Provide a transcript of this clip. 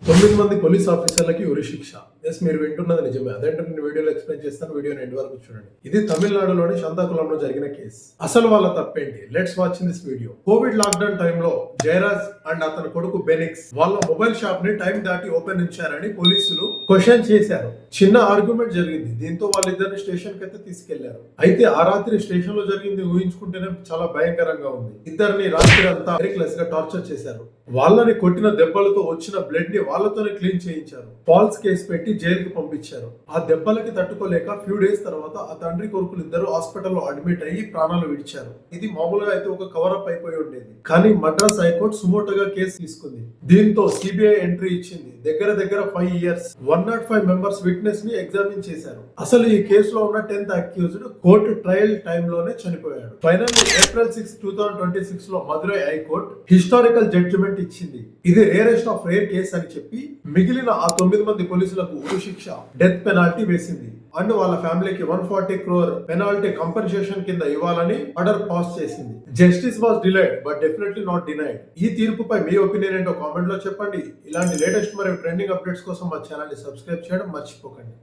9 మంది పోలీస్ ఆఫీసర్లకి ఉరిశిక్ష. ఎస్, మీరు వింటున్నది నిజమే. అదేంటో నేను వీడియోలో ఎక్స్‌ప్లెయిన్ చేస్తాను. వీడియోని ఎండ్ వరకు చూడండి. ఇది తమిళనాడులోని శాంతాకుళంలో జరిగిన కేసు. అసలు వాళ్ళ తప్పేంటి? Let's watch in this video. Covid lockdown టైంలో జయరాజ్ అండ్ అతని కొడుకు బెనిక్స్ వాళ్ళ మొబైల్ షాప్ ని టైం దాటి ఓపెన్ ఉంచారని పోలీసులు క్వశ్చన్ చేశారు. చిన్న ఆర్గ్యుమెంట్ జరిగింది. దీంతో వాళ్ళిద్దరిని స్టేషన్ కి అయితే తీసుకెళ్లారు. అయితే ఆ రాత్రి స్టేషన్ లో జరిగింది ఊహించుకుంటేనే చాలా భయంకరంగా ఉంది. ఇద్దరిని రాత్రి అంతా రెక్లెస్ గా టార్చర్ చేశారు. వాళ్ళని కొట్టిన దెబ్బలతో వచ్చిన బ్లడ్ ని వాళ్ళతోనే క్లీన్ చేయించారు. ఫాల్స్ కేసు పెట్టి జైలుకి పంపించారు. ఆ దెబ్బలకి తట్టుకోలేక ఫ్యూ డేస్ తర్వాత ఆ తండ్రి కొడుకులు ఇద్దరు హాస్పిటల్లో అడ్మిట్ అయ్యి ప్రాణాలు విడిచారు. ఇది మామూలుగా అయితే ఒక కవర్ అప్ అయిపోయి ఉండేది. కానీ మద్రాస్ హైకోర్టు సుమోటోగా కేసు తీసుకుంది. దీంతో సిబిఐ ఎంట్రీ ఇచ్చింది. దగ్గర 5 years 105 మెంబర్స్ విట్నెస్ ని ఎగ్జామిన్ చేశారు. అసలు ఈ కేసులో ఉన్న 10th accused court trial time లోనే చనిపోయాడు. ఫైనల్లీ April 6, 2026 లో మదురై హైకోర్టు హిస్టారికల్ జడ్జిమెంట్ ఇచ్చింది. ఇది రేరెస్ట్ ఆఫ్ రేర్ కేసు అని చెప్పి మిగిలిన ఆ 9 మంది పోలీసులకు ఉరిశిక్ష, డెత్ పెనాల్టీ వేసింది. అండ్ వాళ్ళ ఫ్యామిలీకి 140 crore పెనాల్టీ కంపెన్సేషన్ కింద ఇవ్వాలని ఆర్డర్ పాస్ చేసింది. Justice was delayed but definitely not denied. ఈ తీర్పుపై మీ ఒపీనియన్ ఏంటో కామెంట్ లో చెప్పండి. ఇలాంటి లేటెస్ట్ మరియు ట్రెండింగ్ అప్డేట్స్ కోసం మా ఛానల్ ని సబ్స్క్రైబ్ చేయడం మర్చిపోకండి.